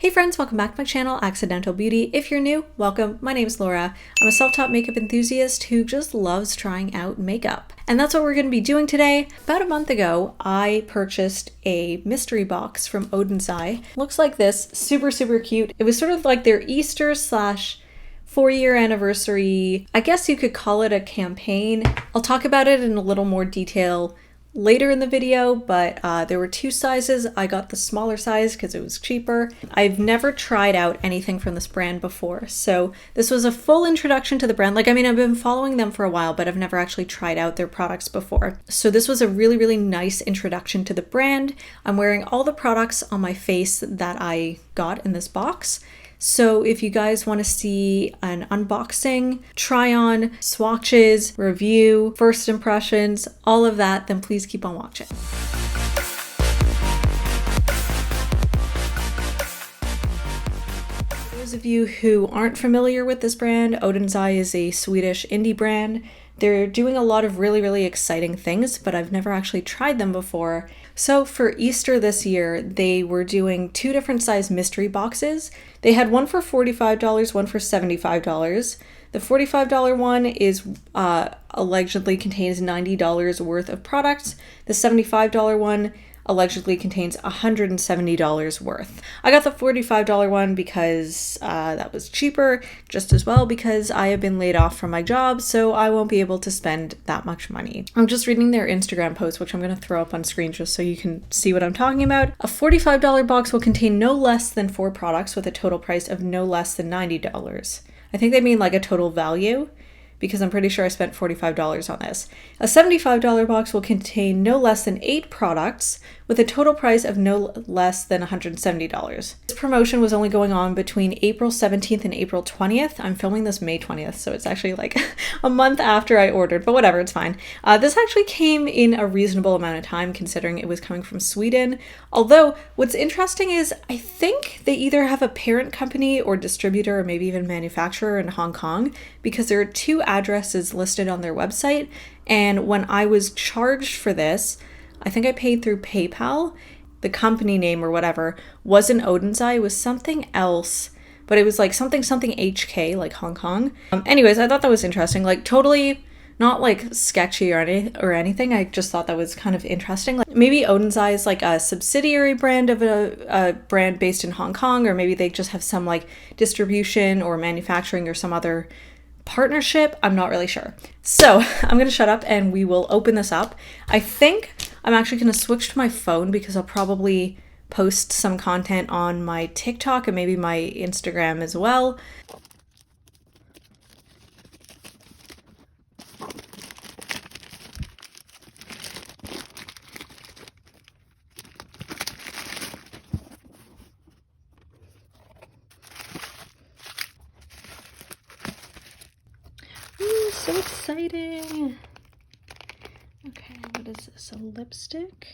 Hey friends, welcome back to my channel, Accidental Beauty. If you're new, welcome. My name is Laura. I'm a self-taught makeup enthusiast who just loves trying out makeup. And that's what we're going to be doing today. About a month ago, I purchased a mystery box from Oden. Looks like this, super cute. It was sort of like their Easter / 4-year anniversary. I guess you could call it a campaign. I'll talk about it in a little more detail later in the video, but there were two sizes. I got the smaller size because it was cheaper. I've never tried out anything from this brand before, so this was a full introduction to the brand. I've been following them for a while, but I've never actually tried out their products before. So this was a really nice introduction to the brand. I'm wearing all the products on my face that I got in this box. So if you guys want to see an unboxing, try on, swatches, review, first impressions, all of that, then please keep on watching. For those of you who aren't familiar with this brand, Oden is a Swedish indie brand. They're doing a lot of really exciting things, but I've never actually tried them before. So for Easter this year, they were doing two different size mystery boxes. They had one for $45, one for $75. The $45 one is allegedly contains $90 worth of products. The $75 one allegedly contains $170 worth. I got the $45 one because that was cheaper, just as well because I have been laid off from my job, so I won't be able to spend that much money. I'm just reading their Instagram post, which I'm going to throw up on screen just so you can see what I'm talking about. A $45 box will contain no less than 4 products with a total price of no less than $90. I think they mean like a total value, because I'm pretty sure I spent $45 on this. A $75 box will contain no less than 8 products with a total price of no less than $170. This promotion was only going on between April 17th and April 20th. I'm filming this May 20th, so it's actually like a month after I ordered, but whatever, it's fine. This actually came in a reasonable amount of time considering it was coming from Sweden. Although, what's interesting is I think they either have a parent company or distributor or maybe even manufacturer in Hong Kong, because there are 2 addresses listed on their website. And when I was charged for this, I think I paid through PayPal. The company name or whatever wasn't Oden, it was something else, but it was like something HK, like Hong Kong. Anyways, I thought that was interesting. Like totally not like sketchy or anything. I just thought that was kind of interesting. Like maybe Oden is like a subsidiary brand of a brand based in Hong Kong, or maybe they just have some like distribution or manufacturing or some other partnership. I'm not really sure. So I'm going to shut up and we will open this up. I think I'm actually going to switch to my phone because I'll probably post some content on my TikTok and maybe my Instagram as well. Ooh, so exciting. Okay, what is this? A lipstick?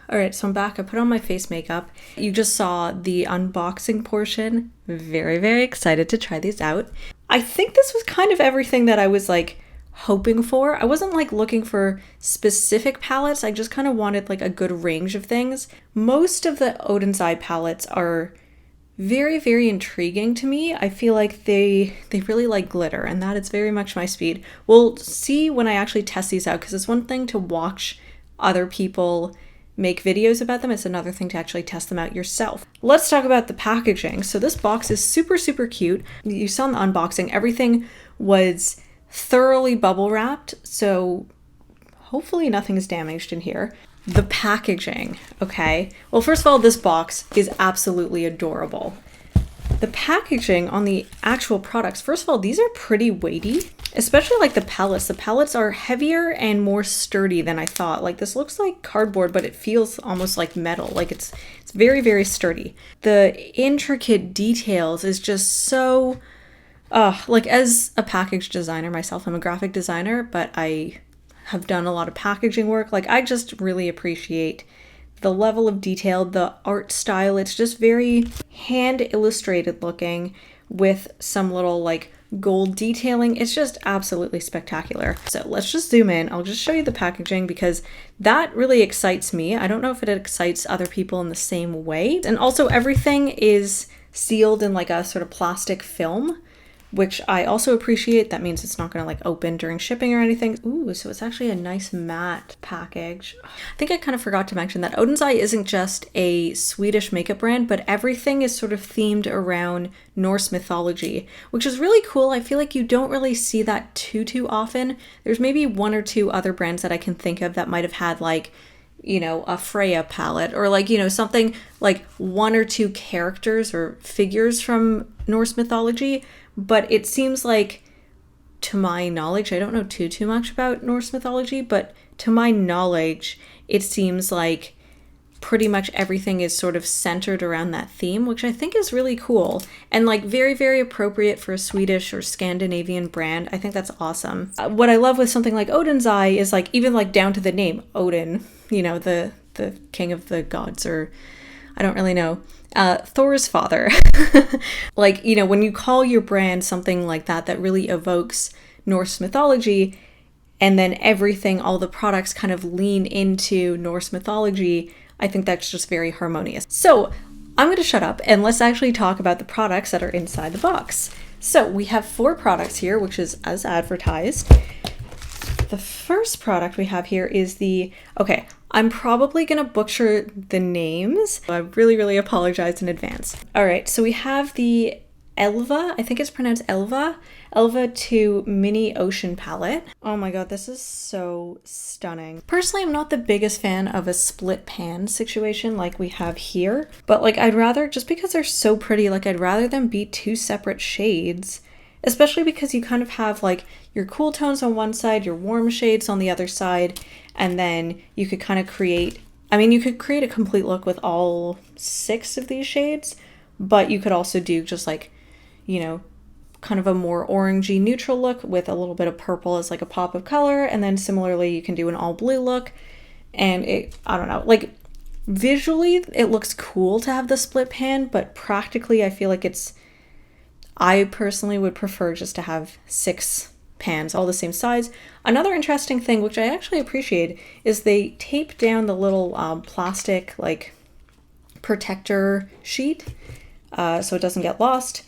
Alright, so I'm back. I put on my face makeup. You just saw the unboxing portion. Very excited to try these out. I think this was kind of everything that I was like hoping for. I wasn't like looking for specific palettes. I just kind of wanted like a good range of things. Most of the Oden palettes are very intriguing to me. I feel like they really like glitter, and that is very much my speed. We'll see when I actually test these out, because it's one thing to watch other people make videos about them, it's another thing to actually test them out yourself. Let's talk about the packaging. So this box is super cute. You saw in the unboxing, everything was thoroughly bubble wrapped, so hopefully nothing is damaged in here. The packaging, okay. Well, first of all, this box is absolutely adorable. The packaging on the actual products, first of all, these are pretty weighty, especially like the palettes. The palettes are heavier and more sturdy than I thought. Like this looks like cardboard, but it feels almost like metal. Like it's very sturdy. The intricate details is just so, like as a package designer myself, I'm a graphic designer, but I have done a lot of packaging work. Like I just really appreciate the level of detail, the art style. It's just very hand illustrated looking with some little like gold detailing. It's just absolutely spectacular. So let's just zoom in. I'll just show you the packaging because that really excites me. I don't know if it excites other people in the same way. And also everything is sealed in like a sort of plastic film, which I also appreciate. That means it's not going to like open during shipping or anything. Ooh, so it's actually a nice matte package. I think I kind of forgot to mention that Oden's Eye isn't just a Swedish makeup brand, but everything is sort of themed around Norse mythology, which is really cool. I feel like you don't really see that too often. There's maybe one or two other brands that I can think of that might have had like, you know, a Freya palette or like, you know, something like one or two characters or figures from Norse mythology. But it seems like, to my knowledge, I don't know too much about Norse mythology, but to my knowledge, it seems like pretty much everything is sort of centered around that theme, which I think is really cool and like very appropriate for a Swedish or Scandinavian brand. I think that's awesome. What I love with something like Oden's Eye is like even like down to the name Odin, you know, the king of the gods, or I don't really know. Thor's father. Like, you know, when you call your brand something like that, that really evokes Norse mythology, and then everything, all the products kind of lean into Norse mythology, I think that's just very harmonious. So I'm going to shut up and let's actually talk about the products that are inside the box. So we have 4 products here, which is as advertised. The first product we have here is okay, I'm probably going to butcher the names. I really apologize in advance. All right, so we have the Elva, I think it's pronounced Elva 2 Mini Ocean Palette. Oh my god, this is so stunning. Personally, I'm not the biggest fan of a split pan situation like we have here, but like I'd rather, just because they're so pretty, like I'd rather them be 2 separate shades. Especially because you kind of have like your cool tones on one side, your warm shades on the other side, and then you could kind of create, I mean, you could create a complete look with all 6 of these shades, but you could also do just like, you know, kind of a more orangey neutral look with a little bit of purple as like a pop of color, and then similarly you can do an all blue look, and it, I don't know, like visually it looks cool to have the split pan, but practically I feel like I personally would prefer just to have 6 pans, all the same size. Another interesting thing, which I actually appreciate, is they tape down the little plastic like protector sheet so it doesn't get lost.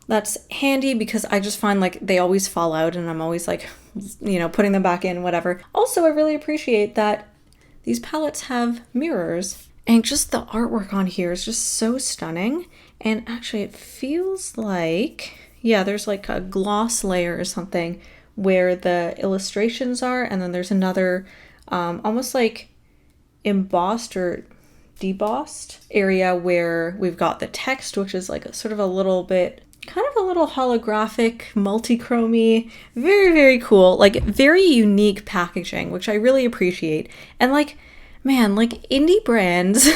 That's handy because I just find like they always fall out and I'm always like, you know, putting them back in, whatever. Also, I really appreciate that these palettes have mirrors, and just the artwork on here is just so stunning. And actually it feels like, yeah, there's like a gloss layer or something where the illustrations are, and then there's another almost like embossed or debossed area where we've got the text, which is like sort of a little bit, kind of a little holographic, multi-chromy, very cool, like very unique packaging, which I really appreciate. And like, man, like indie brands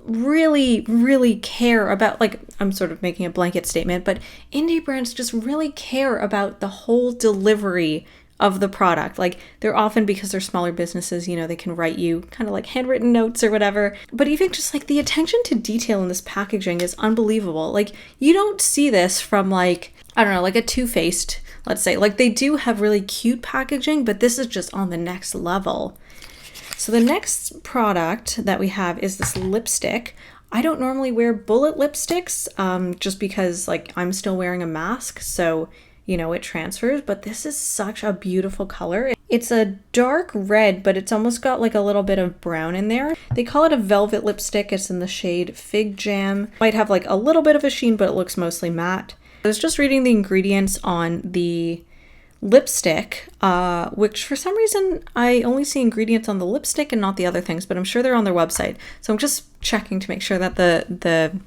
really care about, like, I'm sort of making a blanket statement, but indie brands just really care about the whole delivery of the product. Like, they're often, because they're smaller businesses, you know, they can write you kind of like handwritten notes or whatever. But even just like the attention to detail in this packaging is unbelievable. Like, you don't see this from like, I don't know, like a Too Faced, let's say. Like, they do have really cute packaging, but this is just on the next level. So the next product that we have is this lipstick. I don't normally wear bullet lipsticks just because like I'm still wearing a mask, so you know it transfers, but this is such a beautiful color. It's a dark red, but it's almost got like a little bit of brown in there. They call it a velvet lipstick. It's in the shade Fig Jam. Might have like a little bit of a sheen, but it looks mostly matte. I was just reading the ingredients on the lipstick, which for some reason I only see ingredients on the lipstick and not the other things, but I'm sure they're on their website. So I'm just checking to make sure that the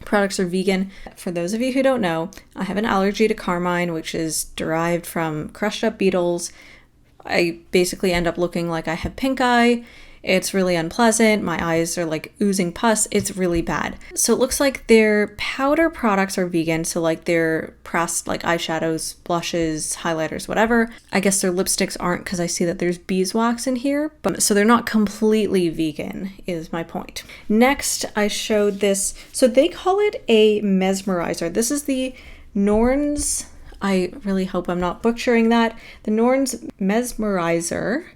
products are vegan. For those of you who don't know, I have an allergy to carmine, which is derived from crushed up beetles. I basically end up looking like I have pink eye. It's really unpleasant. My eyes are like oozing pus. It's really bad. So it looks like their powder products are vegan. So like their pressed like eyeshadows, blushes, highlighters, whatever. I guess their lipsticks aren't because I see that there's beeswax in here. But so they're not completely vegan is my point. Next, I showed this. So they call it a mesmerizer. This is the Norns. I really hope I'm not butchering that. The Norns Mesmerizer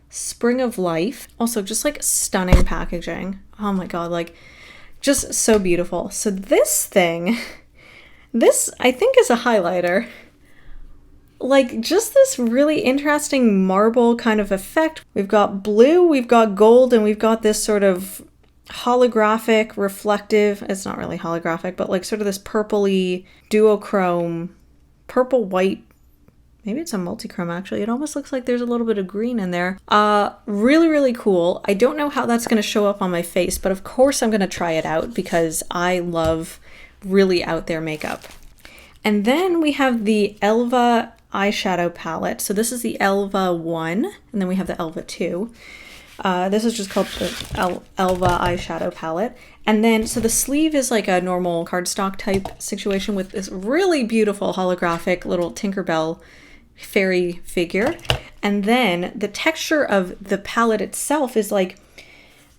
Spring of Life. Also just like stunning packaging. Oh my god, like just so beautiful. So this thing, this I think is a highlighter. Like just this really interesting marble kind of effect. We've got blue, we've got gold, and we've got this sort of holographic, reflective, it's not really holographic, but like sort of this purpley duochrome, purple white, maybe it's a multi-chrome actually. It almost looks like there's a little bit of green in there. Really, really cool. I don't know how that's going to show up on my face, but of course I'm going to try it out because I love really out there makeup. And then we have the Elva eyeshadow palette. So this is the Elva 1, and then we have the Elva 2. This is just called the Elva eyeshadow palette. And then, so the sleeve is like a normal cardstock type situation with this really beautiful holographic little Tinkerbell fairy figure. And then the texture of the palette itself is like,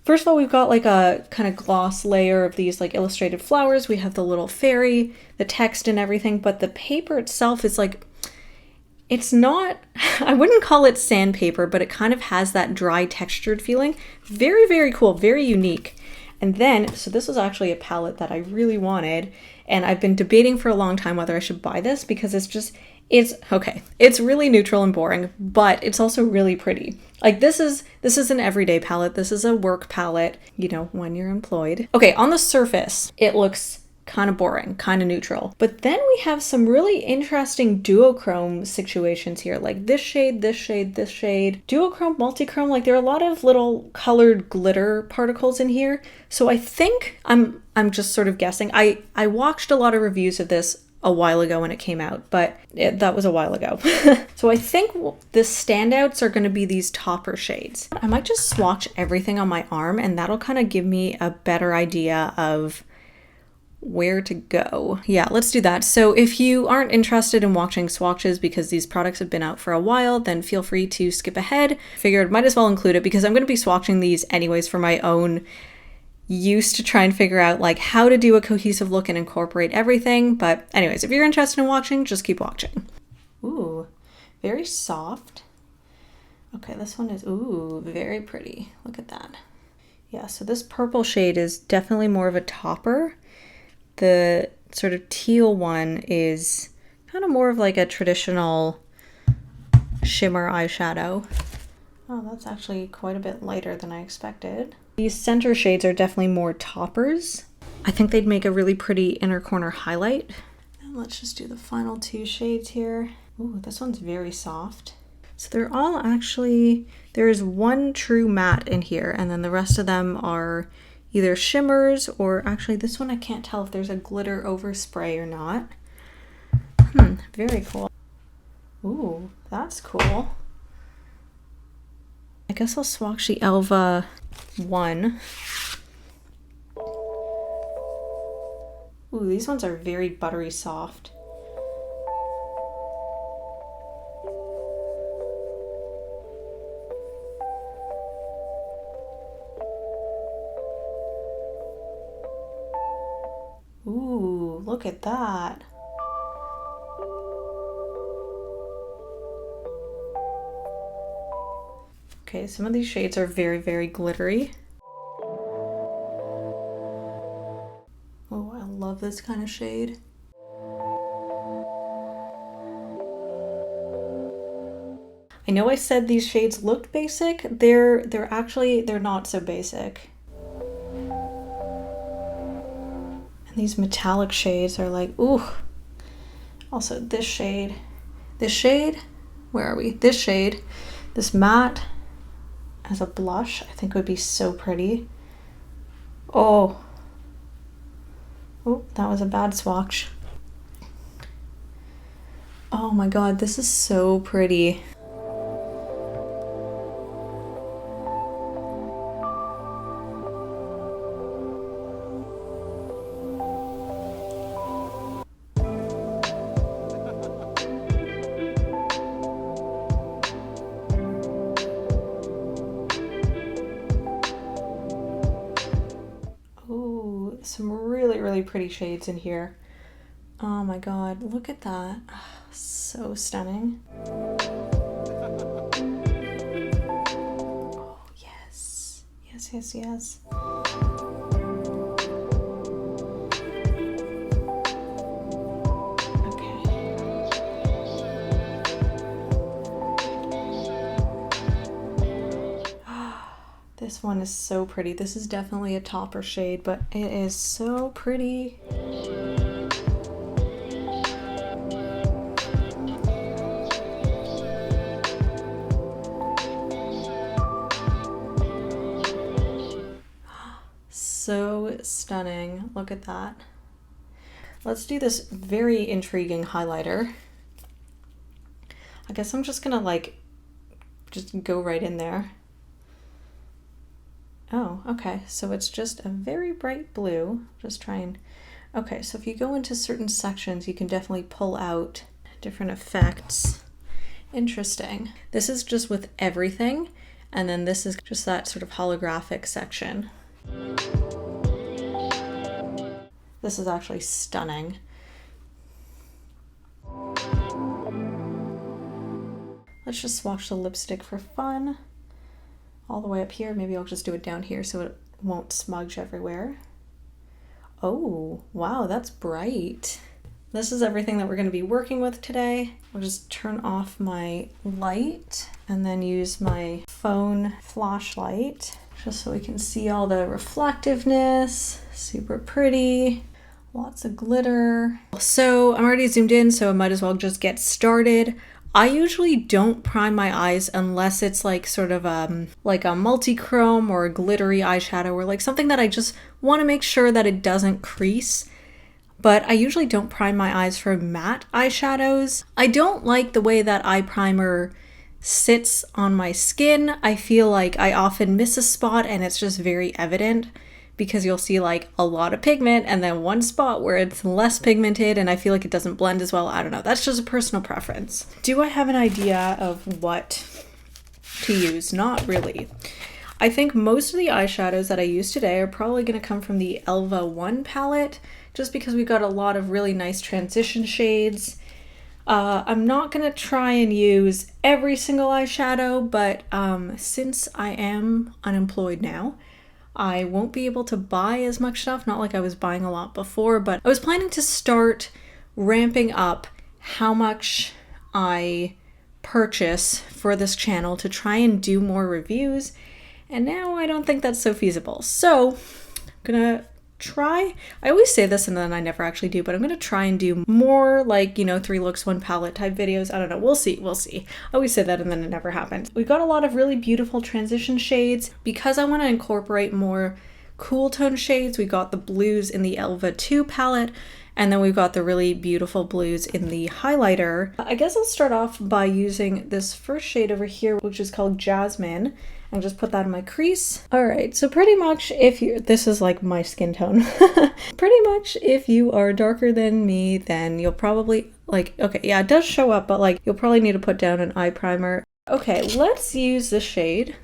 first of all, we've got like a kind of gloss layer of these like illustrated flowers. We have the little fairy, the text and everything, but the paper itself is like, it's not, I wouldn't call it sandpaper, but it kind of has that dry textured feeling. Very, very cool, very unique. And then, so this was actually a palette that I really wanted, and I've been debating for a long time whether I should buy this because it's really neutral and boring, but it's also really pretty. Like this is an everyday palette. This is a work palette, you know, when you're employed. Okay, on the surface, it looks kind of boring, kind of neutral. But then we have some really interesting duochrome situations here, like this shade, this shade, this shade. Duochrome, multichrome, like there are a lot of little colored glitter particles in here. So I think, I'm just sort of guessing. I watched a lot of reviews of this a while ago when it came out, but that was a while ago. So I think the standouts are going to be these topper shades. I might just swatch everything on my arm and that'll kind of give me a better idea of where to go. Yeah, let's do that. So if you aren't interested in watching swatches because these products have been out for a while, then feel free to skip ahead. Figured might as well include it because I'm going to be swatching these anyways for my own use to try and figure out like how to do a cohesive look and incorporate everything. But anyways, if you're interested in watching, just keep watching. Ooh, very soft. Okay, this one is, ooh, very pretty. Look at that. Yeah, so this purple shade is definitely more of a topper. The sort of teal one is kind of more of like a traditional shimmer eyeshadow. Oh, that's actually quite a bit lighter than I expected. These center shades are definitely more toppers. I think they'd make a really pretty inner corner highlight. And let's just do the final two shades here. Ooh, this one's very soft. So they're all actually, there's one true matte in here, and then the rest of them are either shimmers or actually this one I can't tell if there's a glitter overspray or not. Very cool. Ooh, that's cool. I guess I'll swatch the Elva 1. Ooh, these ones are very buttery soft. Ooh, look at that. Okay, some of these shades are very, very glittery. Oh, I love this kind of shade. I know I said these shades looked basic. They're not so basic. These metallic shades are like, ooh. Also this shade, where are we? This shade, this matte as a blush, I think would be so pretty. Oh, that was a bad swatch. Oh my God, this is so pretty. pretty shades in here. Oh my god, look at that. So stunning. Oh, yes. Yes, yes, yes. This one is so pretty. This is definitely a topper shade, but it is so pretty. So stunning. Look at that. Let's do this very intriguing highlighter. I guess I'm just gonna like just go right in there. Oh, okay, so it's just a very bright blue. Just try and, okay, so if you go into certain sections, you can definitely pull out different effects. Interesting. This is just with everything, and then this is just that sort of holographic section. This is actually stunning. Let's just swatch the lipstick for fun. All the way up here. Maybe I'll just do it down here so it won't smudge everywhere. Oh, wow, that's bright. This is everything that we're going to be working with today. I'll just turn off my light and then use my phone flashlight just so we can see all the reflectiveness. Super pretty. Lots of glitter. So I'm already zoomed in, so I might as well just get started. I usually don't prime my eyes unless it's like sort of like a multi-chrome or a glittery eyeshadow or like something that I just want to make sure that it doesn't crease. But I usually don't prime my eyes for matte eyeshadows. I don't like the way that eye primer sits on my skin. I feel like I often miss a spot and it's just very evident, because you'll see like a lot of pigment and then one spot where it's less pigmented and I feel like it doesn't blend as well. I don't know. That's just a personal preference. Do I have an idea of what to use? Not really. I think most of the eyeshadows that I use today are probably going to come from the Elva 1 palette, just because we've got a lot of really nice transition shades. I'm not going to try and use every single eyeshadow, but since I am unemployed now, I won't be able to buy as much stuff, not like I was buying a lot before, but I was planning to start ramping up how much I purchase for this channel to try and do more reviews, and now I don't think that's so feasible. So I'm gonna try, I always say this and then I never actually do, but I'm gonna try and do more like, you know, 3 looks, 1 palette type videos. I don't know, we'll see. I always say that and then it never happens. We've got a lot of really beautiful transition shades. Because I want to incorporate more cool tone shades, we got the blues in the Elva 2 palette, and then we've got the really beautiful blues in the highlighter. I guess I'll start off by using this first shade over here, which is called Jasmine, and just put that in my crease. All right, so pretty much this is like my skin tone. Pretty much if you are darker than me, then you'll probably like, okay, yeah, it does show up, but like you'll probably need to put down an eye primer. Okay, let's use the shade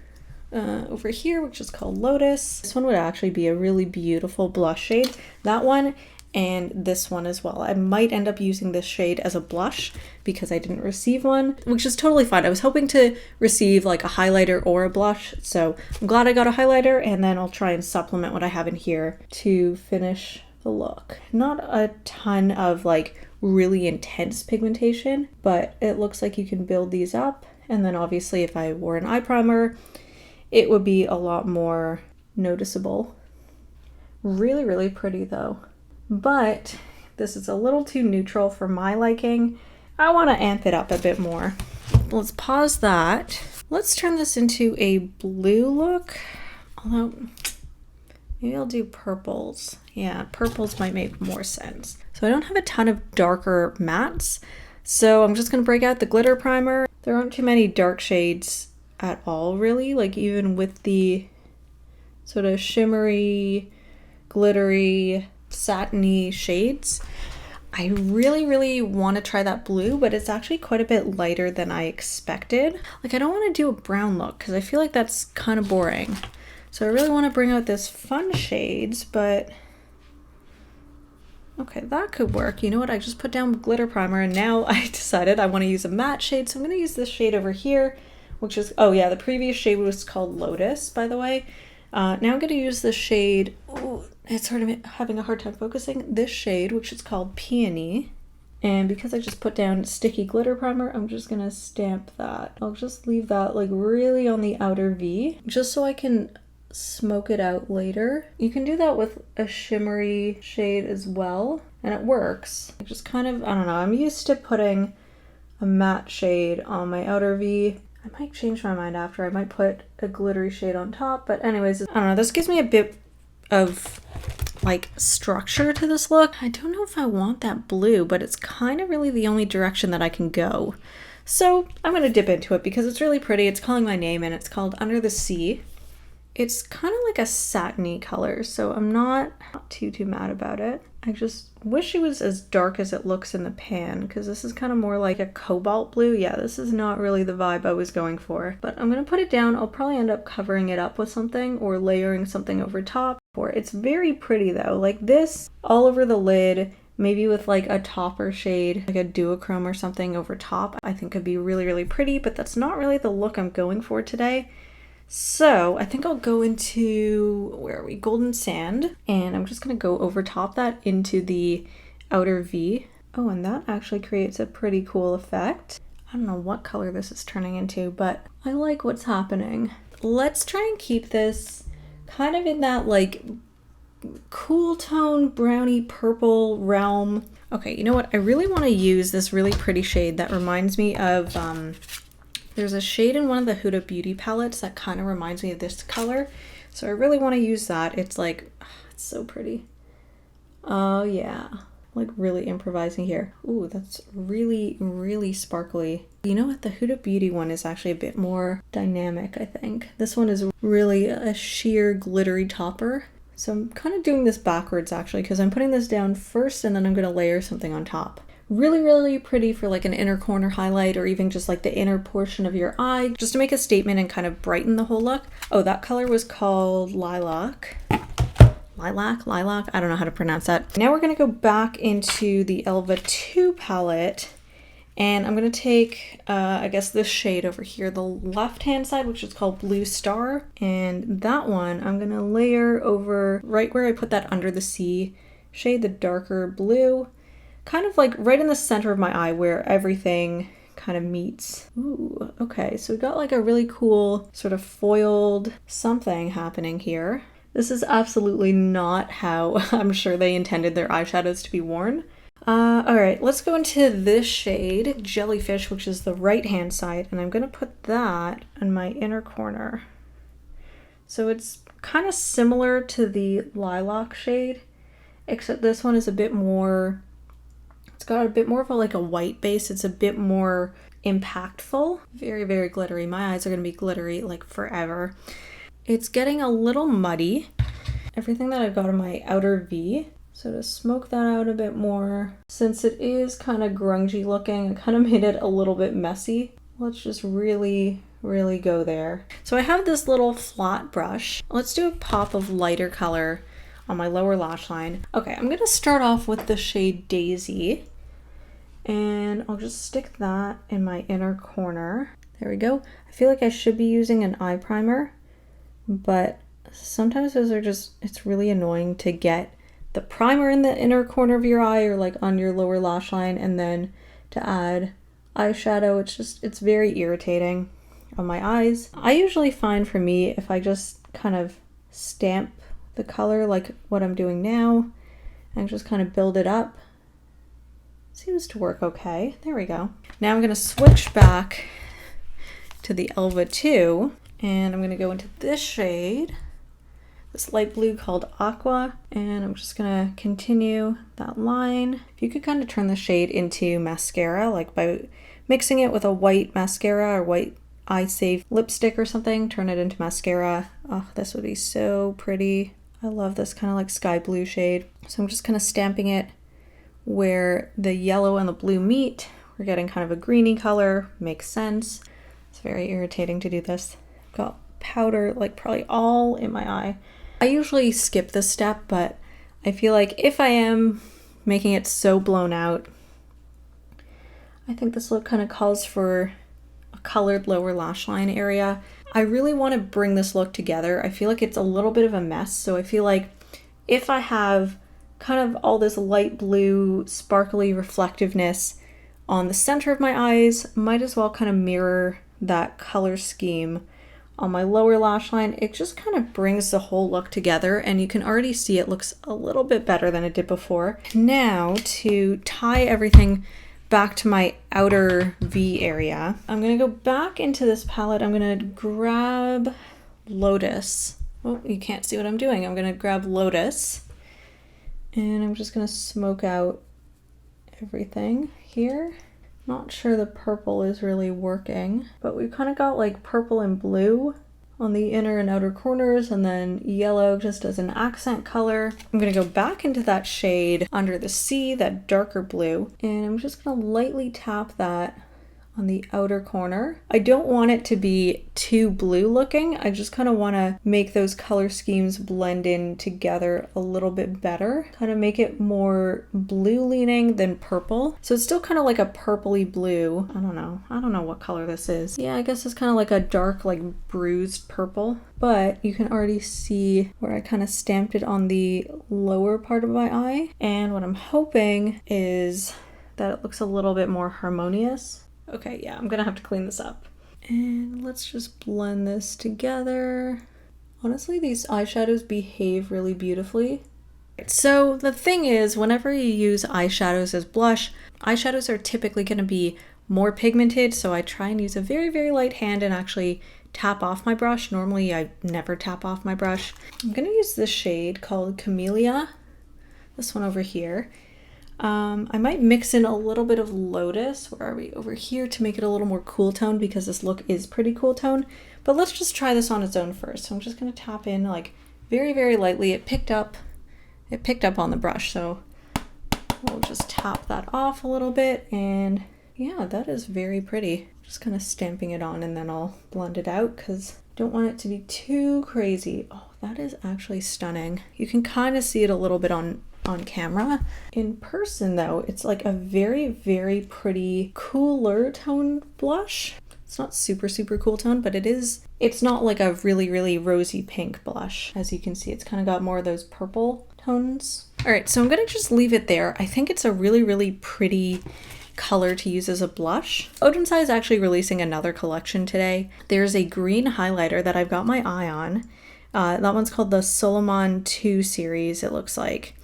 over here, which is called Lotus. This one would actually be a really beautiful blush shade. That one and this one as well. I might end up using this shade as a blush because I didn't receive one, which is totally fine. I was hoping to receive like a highlighter or a blush, so I'm glad I got a highlighter, and then I'll try and supplement what I have in here to finish the look. Not a ton of like really intense pigmentation, but it looks like you can build these up, and then obviously if I wore an eye primer, it would be a lot more noticeable. Really, really pretty though. But this is a little too neutral for my liking. I want to amp it up a bit more. Let's pause that. Let's turn this into a blue look. Although, maybe I'll do purples. Yeah, purples might make more sense. So I don't have a ton of darker mattes, so I'm just going to break out the glitter primer. There aren't too many dark shades at all, really. Like even with the sort of shimmery, glittery, satiny shades. I really, really want to try that blue, but it's actually quite a bit lighter than I expected. Like I don't want to do a brown look because I feel like that's kind of boring. So I really want to bring out this fun shades, but Okay, that could work. You know what? I just put down glitter primer and now I decided I want to use a matte shade. So I'm going to use this shade over here, which is, oh yeah, the previous shade was called Lotus, by the way. Now I'm going to use the shade, ooh, it's sort of having a hard time focusing, this shade, which is called Peony. And because I just put down sticky glitter primer, I'm just going to stamp that. I'll just leave that like really on the outer V, just so I can smoke it out later. You can do that with a shimmery shade as well, and it works. I just kind of, I don't know, I'm used to putting a matte shade on my outer V. I might change my mind after. I might put a glittery shade on top, but anyways, I don't know, this gives me a bit of like structure to this look. I don't know if I want that blue, but it's kind of really the only direction that I can go. So I'm going to dip into it because it's really pretty. It's calling my name and it's called Under the Sea. It's kind of like a satiny color, so I'm not too mad about it. I just wish it was as dark as it looks in the pan, because this is kind of more like a cobalt blue. Yeah, this is not really the vibe I was going for. But I'm going to put it down. I'll probably end up covering it up with something or layering something over top. It's very pretty though, like this all over the lid, maybe with like a topper shade, like a duochrome or something over top, I think could be really, really pretty, but that's not really the look I'm going for today. So I think I'll go into, where are we, Golden Sand, and I'm just going to go over top that into the outer V. Oh, and that actually creates a pretty cool effect. I don't know what color this is turning into, but I like what's happening. Let's try and keep this kind of in that like cool tone brownie purple realm. Okay, you know what? I really want to use this really pretty shade that reminds me of there's a shade in one of the Huda Beauty palettes that kind of reminds me of this color. So I really want to use that. It's like, oh, it's so pretty. Oh yeah, like really improvising here. Ooh, that's really, really sparkly. You know what? The Huda Beauty one is actually a bit more dynamic, I think. This one is really a sheer glittery topper. So I'm kind of doing this backwards actually, because I'm putting this down first and then I'm going to layer something on top. Really, really pretty for like an inner corner highlight or even just like the inner portion of your eye, just to make a statement and kind of brighten the whole look. Oh, that color was called Lilac. Lilac? I don't know how to pronounce that. Now we're going to go back into the Elva 2 palette and I'm going to take, I guess this shade over here, the left-hand side, which is called Blue Star. And that one I'm going to layer over right where I put that Under the Sea shade, the darker blue. Kind of like right in the center of my eye where everything kind of meets. Ooh, okay, so we got like a really cool sort of foiled something happening here. This is absolutely not how I'm sure they intended their eyeshadows to be worn. All right, let's go into this shade, Jellyfish, which is the right-hand side, and I'm gonna put that in my inner corner. So it's kind of similar to the Lilac shade, except this one is a bit more, it's got a bit more of a, like a white base. It's a bit more impactful. Very, very glittery. My eyes are going to be glittery like forever. It's getting a little muddy. Everything that I've got in my outer V. So to smoke that out a bit more, since it is kind of grungy looking, I kind of made it a little bit messy. Let's just really, really go there. So I have this little flat brush. Let's do a pop of lighter color on my lower lash line. Okay, I'm going to start off with the shade Daisy. And I'll just stick that in my inner corner. There we go. I feel like I should be using an eye primer, but sometimes those are just, it's really annoying to get the primer in the inner corner of your eye or like on your lower lash line and then to add eyeshadow. It's very irritating on my eyes. I usually find for me, if I just kind of stamp the color like what I'm doing now and just kind of build it up, seems to work okay. There we go. Now I'm going to switch back to the Elva 2 and I'm going to go into this shade, this light blue called Aqua, and I'm just going to continue that line. If you could kind of turn the shade into mascara, like by mixing it with a white mascara or white Eye Save lipstick or something, turn it into mascara. Oh, this would be so pretty. I love this kind of like sky blue shade. So I'm just kind of stamping it where the yellow and the blue meet. We're getting kind of a greeny color, makes sense. It's very irritating to do this. I've got powder like probably all in my eye. I usually skip this step, but I feel like if I am making it so blown out. I think this look kind of calls for a colored lower lash line area. I really want to bring this look together. I feel like it's a little bit of a mess, so I feel like if I have kind of all this light blue sparkly reflectiveness on the center of my eyes, might as well kind of mirror that color scheme on my lower lash line. It just kind of brings the whole look together, and you can already see it looks a little bit better than it did before. Now to tie everything back to my outer V area, I'm gonna go back into this palette. I'm gonna grab Lotus. Oh, you can't see what I'm doing. I'm gonna grab Lotus, and I'm just gonna smoke out everything here. Not sure the purple is really working, but we've kind of got like purple and blue on the inner and outer corners, and then yellow just as an accent color. I'm gonna go back into that shade under the sea, that darker blue, and I'm just gonna lightly tap that on the outer corner. I don't want it to be too blue looking. I just kind of want to make those color schemes blend in together a little bit better. Kind of make it more blue leaning than purple. So it's still kind of like a purpley blue. I don't know what color this is. Yeah, I guess it's kind of like a dark, like bruised purple. But you can already see where I kind of stamped it on the lower part of my eye. And what I'm hoping is that it looks a little bit more harmonious. Okay, yeah, I'm gonna have to clean this up. And let's just blend this together. Honestly, these eyeshadows behave really beautifully. So the thing is, whenever you use eyeshadows as blush, eyeshadows are typically gonna be more pigmented, so I try and use a very, very light hand and actually tap off my brush. Normally, I never tap off my brush. I'm gonna use this shade called Camellia, this one over here. I might mix in a little bit of Lotus, where are we, over here, to make it a little more cool tone, because this look is pretty cool tone. But let's just try this on its own first. So I'm just going to tap in like very, very lightly. It picked up on the brush, so we'll just tap that off a little bit, and yeah, that is very pretty. Just kind of stamping it on, and then I'll blend it out because I don't want it to be too crazy. Oh, that is actually stunning. You can kind of see it a little bit on camera. In person though, it's like a very, very pretty cooler tone blush. It's not super, super cool tone, but it's not like a really, really rosy pink blush. As you can see, it's kind of got more of those purple tones. All right, so I'm gonna just leave it there. I think it's a really, really pretty color to use as a blush. Oden's Eye is actually releasing another collection today. There's a green highlighter that I've got my eye on. That one's called the Solomon 2 series, it looks like.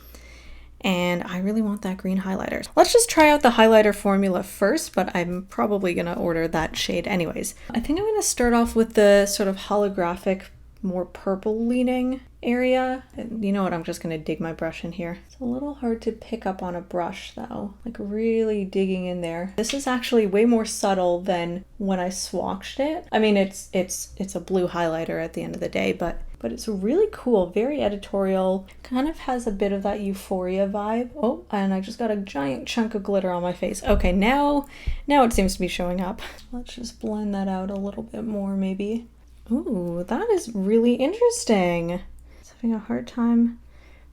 And I really want that green highlighter. Let's just try out the highlighter formula first, but I'm probably gonna order that shade anyways. I think I'm gonna start off with the sort of holographic, more purple leaning area. And you know what, I'm just gonna dig my brush in here. It's a little hard to pick up on a brush though, like really digging in there. This is actually way more subtle than when I swatched it. I mean, it's a blue highlighter at the end of the day, but it's really cool, very editorial, kind of has a bit of that Euphoria vibe. Oh, and I just got a giant chunk of glitter on my face. Okay, now it seems to be showing up. Let's just blend that out a little bit more maybe. Ooh, that is really interesting. I was having a hard time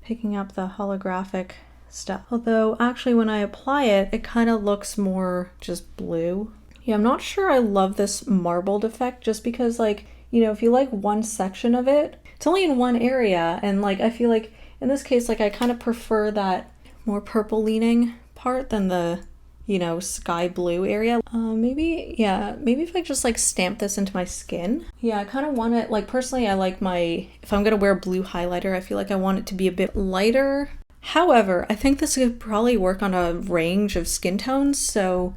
picking up the holographic stuff. Although actually when I apply it, it kind of looks more just blue. Yeah, I'm not sure I love this marbled effect just because, like, you know, if you like one section of it, it's only in one area, and like I feel like in this case, like I kind of prefer that more purple leaning part than the, you know, sky blue area. Maybe if I just like stamp this into my skin. Yeah, I kind of want it, like personally I like if I'm gonna wear a blue highlighter, I feel like I want it to be a bit lighter. However, I think this could probably work on a range of skin tones, so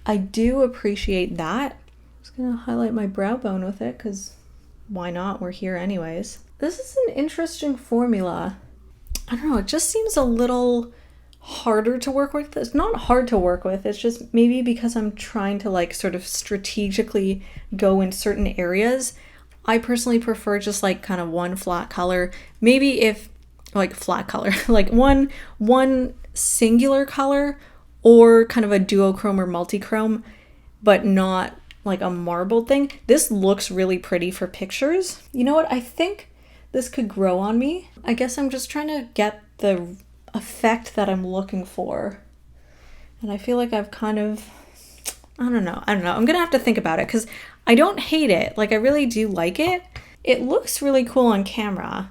I do appreciate that. I'm just gonna highlight my brow bone with it because why not? We're here anyways. This is an interesting formula. I don't know, it just seems a little harder to work with. It's not hard to work with, it's just maybe because I'm trying to like sort of strategically go in certain areas. I personally prefer just like kind of one flat color. Maybe if like flat color, like one singular color, or kind of a duochrome or multichrome, but not like a marbled thing. This looks really pretty for pictures. You know what? I think this could grow on me. I guess I'm just trying to get the effect that I'm looking for. And I feel like I've kind of, I don't know. I'm gonna have to think about it because I don't hate it. Like, I really do like it. It looks really cool on camera.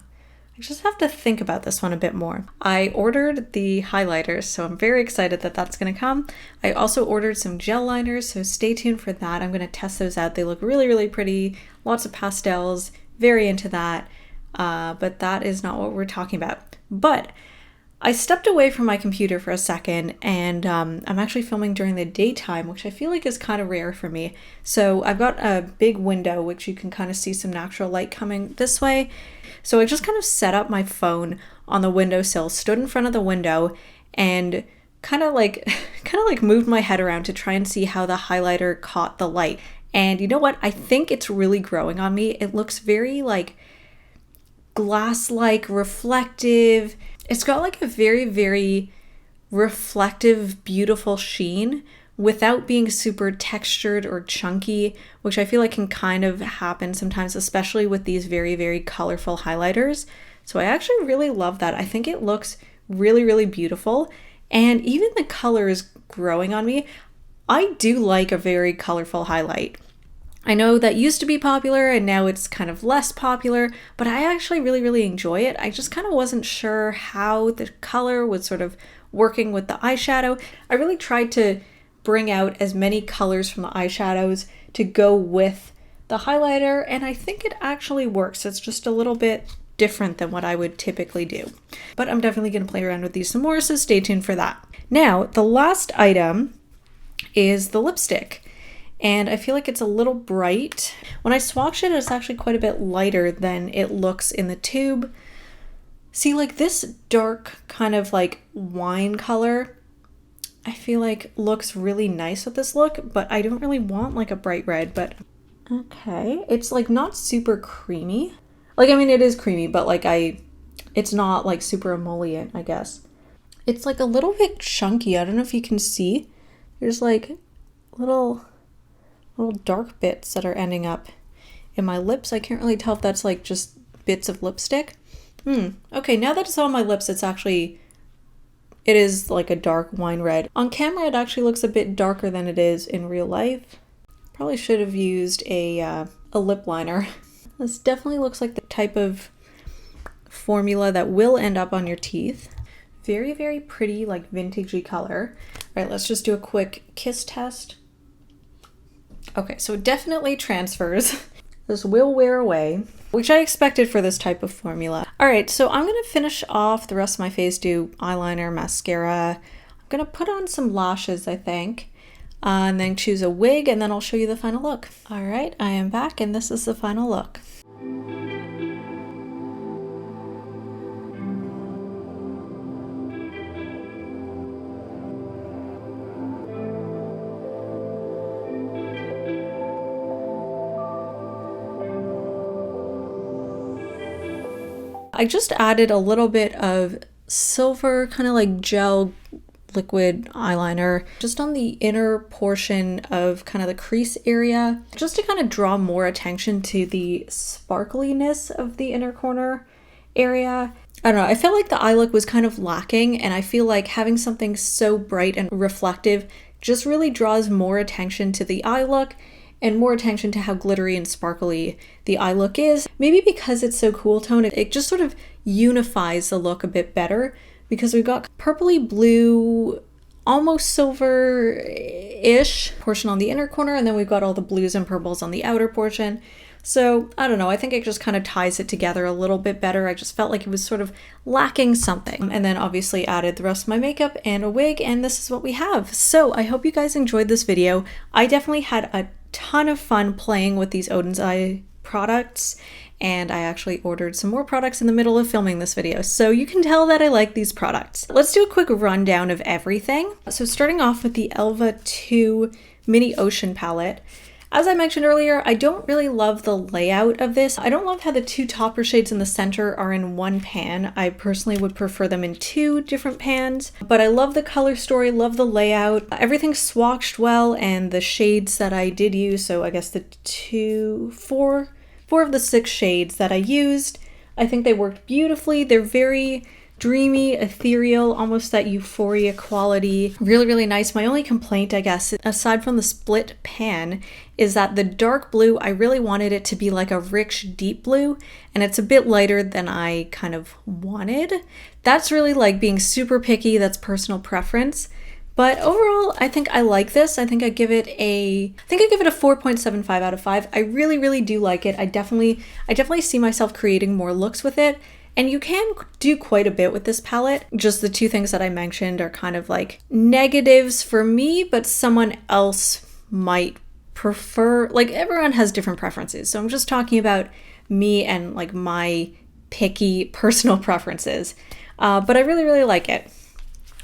I just have to think about this one a bit more. I ordered the highlighters, so I'm very excited that that's gonna come. I also ordered some gel liners, so stay tuned for that. I'm gonna test those out. They look really, really pretty. Lots of pastels, very into that. But that is not what we're talking about. But I stepped away from my computer for a second, and I'm actually filming during the daytime, which I feel like is kind of rare for me. So I've got a big window, which you can kind of see some natural light coming this way. So I just kind of set up my phone on the windowsill, stood in front of the window, and kind of like moved my head around to try and see how the highlighter caught the light. And you know what? I think it's really growing on me. It looks very like glass-like, reflective. It's got like a very, very reflective, beautiful sheen without being super textured or chunky, which I feel like can kind of happen sometimes, especially with these very, very colorful highlighters. So I actually really love that. I think it looks really, really beautiful. And even the color is growing on me. I do like a very colorful highlight. I know that used to be popular and now it's kind of less popular, but I actually really, really enjoy it. I just kind of wasn't sure how the color was sort of working with the eyeshadow. I really tried to bring out as many colors from the eyeshadows to go with the highlighter, and I think it actually works. It's just a little bit different than what I would typically do. But I'm definitely going to play around with these some more, so stay tuned for that. Now, the last item is the lipstick. And I feel like it's a little bright. When I swatch it, it's actually quite a bit lighter than it looks in the tube. See, like this dark kind of like wine color, I feel like looks really nice with this look, but I don't really want like a bright red, but okay. It's like not super creamy. Like, I mean, it is creamy, but like it's not like super emollient, I guess. It's like a little bit chunky. I don't know if you can see. There's like little dark bits that are ending up in my lips. I can't really tell if that's like just bits of lipstick. Okay, now that it's on my lips, it is like a dark wine red. On camera, it actually looks a bit darker than it is in real life. Probably should have used a lip liner. This definitely looks like the type of formula that will end up on your teeth. Very, very pretty, like vintagey color. All right, let's just do a quick kiss test. Okay, so it definitely transfers. This will wear away, which I expected for this type of formula. All right, so I'm gonna finish off the rest of my face, do eyeliner, mascara. I'm gonna put on some lashes, I think, and then choose a wig, and then I'll show you the final look. All right, I am back, and this is the final look. I just added a little bit of silver, kind of like gel liquid eyeliner, just on the inner portion of kind of the crease area, just to kind of draw more attention to the sparkliness of the inner corner area. I don't know, I felt like the eye look was kind of lacking, and I feel like having something so bright and reflective just really draws more attention to the eye look and more attention to how glittery and sparkly the eye look is. Maybe because it's so cool tone, it just sort of unifies the look a bit better, because we've got purpley blue, almost silver-ish portion on the inner corner, and then we've got all the blues and purples on the outer portion. So I don't know, I think it just kind of ties it together a little bit better. I just felt like it was sort of lacking something. And then obviously added the rest of my makeup and a wig, and this is what we have. So I hope you guys enjoyed this video. I definitely had a ton of fun playing with these Oden's Eye products, and I actually ordered some more products in the middle of filming this video, so you can tell that I like these products. Let's do a quick rundown of everything. So starting off with the Elva 2 Mini Ocean palette. As I mentioned earlier, I don't really love the layout of this. I don't love how the two topper shades in the center are in one pan. I personally would prefer them in two different pans, but I love the color story, love the layout. Everything's swatched well, and the shades that I did use, so I guess the four of the 6 shades that I used, I think they worked beautifully. They're very dreamy, ethereal, almost that euphoria quality. Really, really nice. My only complaint, I guess, aside from the split pan, is that the dark blue, I really wanted it to be like a rich, deep blue, and it's a bit lighter than I kind of wanted. That's really like being super picky. That's personal preference. But overall, I think I like this. I think I give it a 4.75 out of 5. I really, really do like it. I definitely see myself creating more looks with it. And you can do quite a bit with this palette. Just the two things that I mentioned are kind of like negatives for me, but someone else might prefer, like everyone has different preferences. So I'm just talking about me and like my picky personal preferences. But I really, really like it.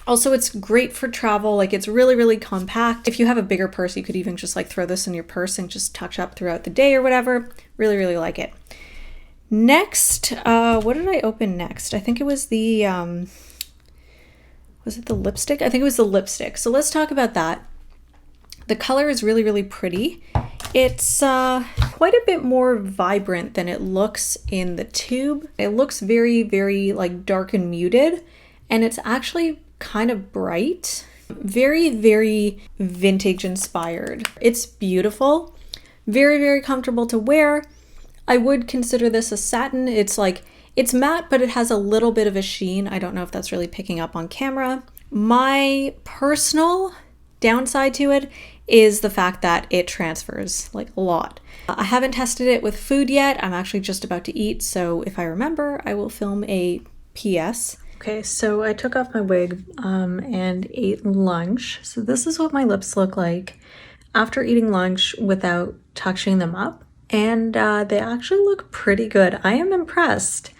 Also, it's great for travel. Like it's really, really compact. If you have a bigger purse, you could even just like throw this in your purse and just touch up throughout the day or whatever. Really, really like it. Next, what did I open next? I think it was the, was it the lipstick? I think it was the lipstick. So let's talk about that. The color is really, really pretty. It's quite a bit more vibrant than it looks in the tube. It looks very, very like dark and muted, and it's actually kind of bright. Very, very vintage inspired. It's beautiful. Very, very comfortable to wear. I would consider this a satin. It's matte, but it has a little bit of a sheen. I don't know if that's really picking up on camera. My personal downside to it is the fact that it transfers like a lot. I haven't tested it with food yet. I'm actually just about to eat, so if I remember, I will film a PS. Okay, so I took off my wig and ate lunch. So this is what my lips look like after eating lunch without touching them up. And they actually look pretty good. I am impressed.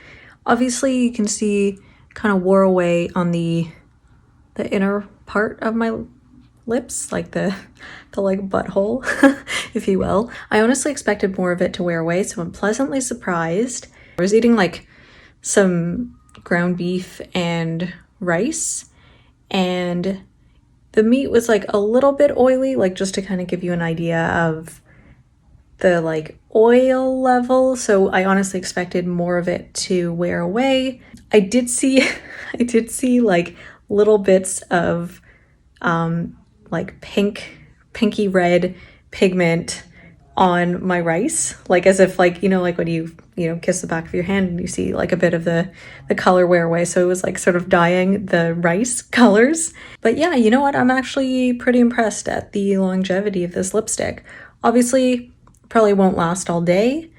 Obviously, you can see kind of wore away on the inner part of my lips, like the like butthole, if you will. I honestly expected more of it to wear away, so I'm pleasantly surprised. I was eating like some ground beef and rice, and the meat was like a little bit oily, like just to kind of give you an idea of the like oil level. So I honestly expected more of it to wear away. I did see like little bits of like pinky red pigment on my rice, like as if like, you know, like when you kiss the back of your hand and you see like a bit of the color wear away. So it was like sort of dyeing the rice colors. But yeah, you know what? I'm actually pretty impressed at the longevity of this lipstick. Obviously, probably won't last all day,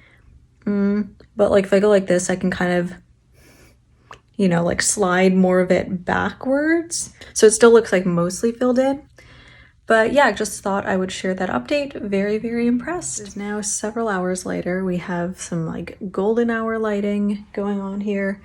but like if I go like this, I can kind of, you know, like slide more of it backwards. So it still looks like mostly filled in. But yeah, I just thought I would share that update. Very, very impressed. It's now several hours later. We have some like golden hour lighting going on here.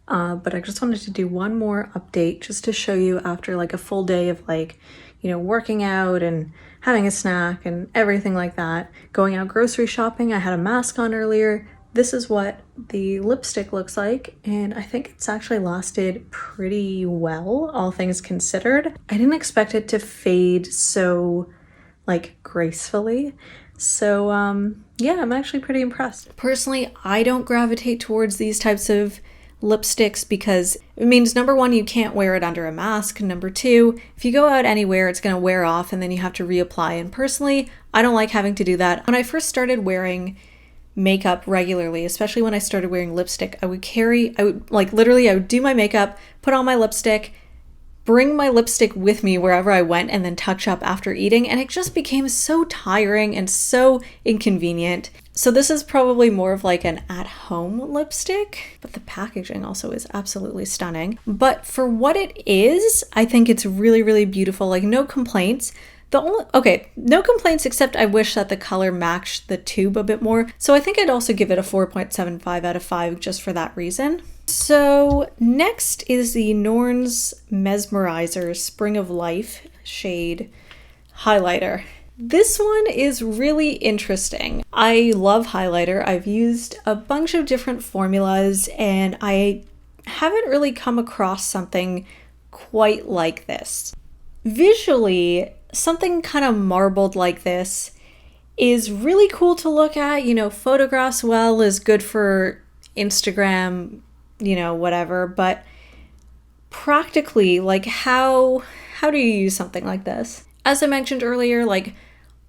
But I just wanted to do one more update just to show you after like a full day of like, you know, working out and having a snack and everything like that, going out grocery shopping. I had a mask on earlier. This is what the lipstick looks like, and I think it's actually lasted pretty well, all things considered. I didn't expect it to fade so like gracefully. So yeah, I'm actually pretty impressed. Personally, I don't gravitate towards these types of lipsticks because it means number one, you can't wear it under a mask. Number two, if you go out anywhere, it's going to wear off and then you have to reapply. And personally, I don't like having to do that. When I first started wearing makeup regularly, especially when I started wearing lipstick, I would do my makeup, put on my lipstick, bring my lipstick with me wherever I went, and then touch up after eating, and it just became so tiring and so inconvenient. So this is probably more of like an at-home lipstick, but the packaging also is absolutely stunning. But for what it is, I think it's really, really beautiful. Like, no complaints. No complaints, except I wish that the color matched the tube a bit more. So I think I'd also give it a 4.75 out of 5 just for that reason. So next is the Norns Mesmerizer Spring of Life shade highlighter. This one is really interesting. I love highlighter. I've used a bunch of different formulas and I haven't really come across something quite like this. Visually, something kind of marbled like this is really cool to look at. You know, photographs well, is good for Instagram, you know, whatever. But practically, like how do you use something like this? As I mentioned earlier, like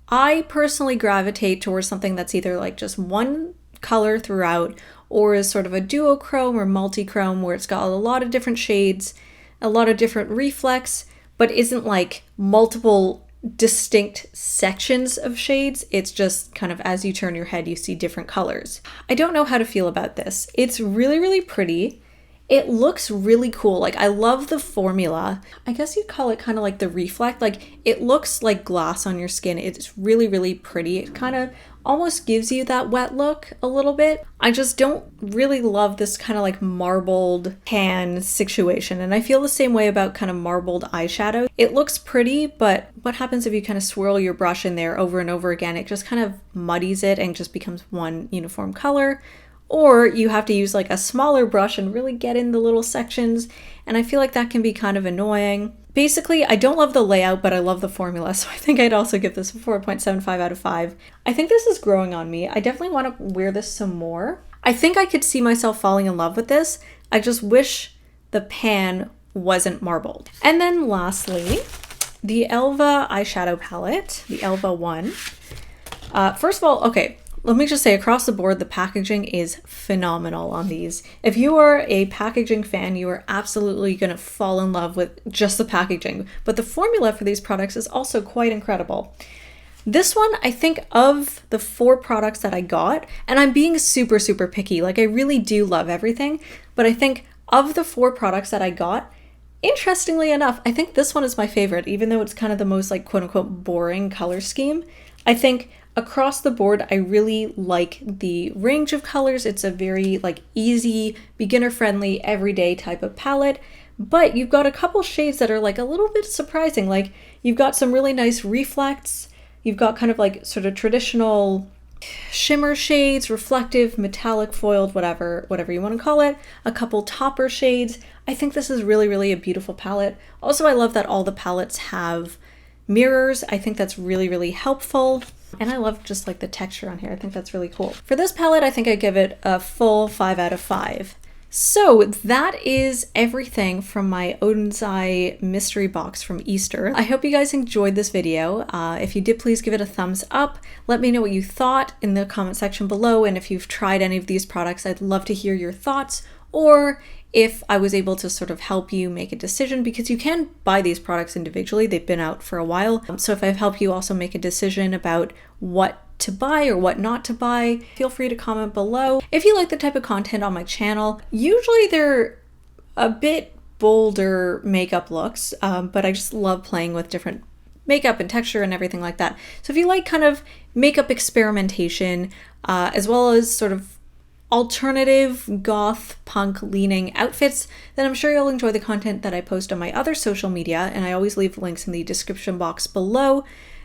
I personally gravitate towards something that's either like just one color throughout or is sort of a duochrome or multi-chrome where it's got a lot of different shades, a lot of different reflex, but isn't like multiple distinct sections of shades. It's just kind of as you turn your head, you see different colors. I don't know how to feel about this. It's really, really pretty. It looks really cool. Like I love the formula. I guess you'd call it kind of like the reflect. Like it looks like glass on your skin. It's really, really pretty. It kind of almost gives you that wet look a little bit. I just don't really love this kind of like marbled tan situation. And I feel the same way about kind of marbled eyeshadow. It looks pretty, but what happens if you kind of swirl your brush in there over and over again? It just kind of muddies it and just becomes one uniform color. Or you have to use like a smaller brush and really get in the little sections. And I feel like that can be kind of annoying. Basically, I don't love the layout, but I love the formula. So I think I'd also give this a 4.75 out of 5. I think this is growing on me. I definitely want to wear this some more. I think I could see myself falling in love with this. I just wish the pan wasn't marbled. And then lastly, the Elva eyeshadow palette, the Elva 1. First of all, okay. Let me just say across the board, the packaging is phenomenal on these. If you are a packaging fan, you are absolutely going to fall in love with just the packaging. But the formula for these products is also quite incredible. This one, I think of the 4 products that I got, and I'm being super, super picky. Like I really do love everything, but I think of the 4 products that I got, interestingly enough, I think this one is my favorite, even though it's kind of the most like quote unquote boring color scheme. I think across the board, I really like the range of colors. It's a very like easy, beginner friendly, everyday type of palette, but you've got a couple shades that are like a little bit surprising. Like you've got some really nice reflects. You've got kind of like sort of traditional shimmer shades, reflective, metallic, foiled, whatever you want to call it. A couple topper shades. I think this is really, really a beautiful palette. Also, I love that all the palettes have mirrors. I think that's really, really helpful. And I love just like the texture on here. I think that's really cool. For this palette, I think I give it a full 5 out of 5. So that is everything from my Oden's Eye mystery box from Easter. I hope you guys enjoyed this video. If you did, please give it a thumbs up. Let me know what you thought in the comment section below. And if you've tried any of these products, I'd love to hear your thoughts, or if I was able to sort of help you make a decision, because you can buy these products individually. They've been out for a while. So if I've helped you also make a decision about what to buy or what not to buy, feel free to comment below. If you like the type of content on my channel, usually they're a bit bolder makeup looks, but I just love playing with different makeup and texture and everything like that. So if you like kind of makeup experimentation, as well as sort of alternative goth punk leaning outfits, then I'm sure you'll enjoy the content that I post on my other social media, and I always leave links in the description box below,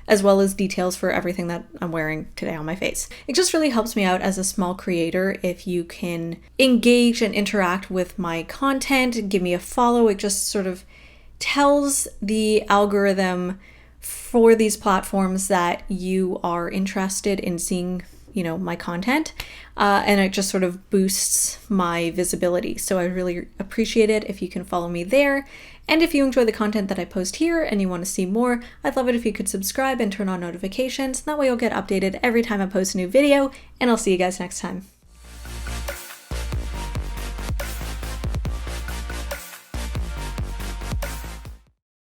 as well as details for everything that I'm wearing today on my face. It just really helps me out as a small creator if you can engage and interact with my content, give me a follow. It just sort of tells the algorithm for these platforms that you are interested in seeing, you know, my content, and it just sort of boosts my visibility. So I really appreciate it if you can follow me there. And if you enjoy the content that I post here and you want to see more, I'd love it if you could subscribe and turn on notifications. That way you'll get updated every time I post a new video, and I'll see you guys next time.